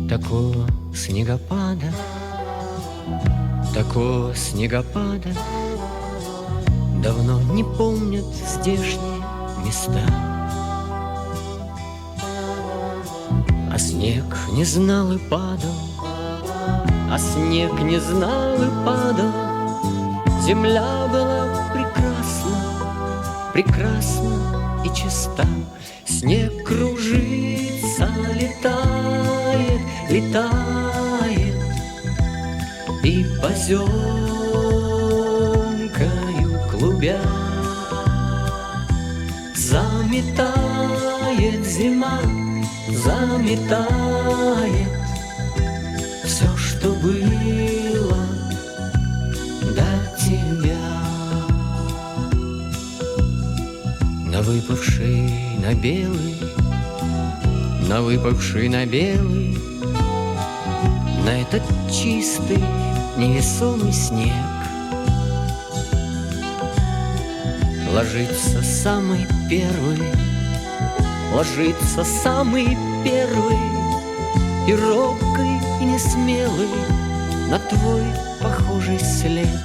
Такого снегопада, такого снегопада давно не помнят здешние места. А снег не знал и падал, а снег не знал и падал. Земля была прекрасна, прекрасна и чиста. Снег кружится, летает, летает, и поземкою клубя заметает зима, заметает все, что было до тебя. На выпавший на белый, на выпавший на белый, на этот чистый невесомый снег ложится самый первый, ложится самый первый, и робкий, и несмелый на твой похожий след.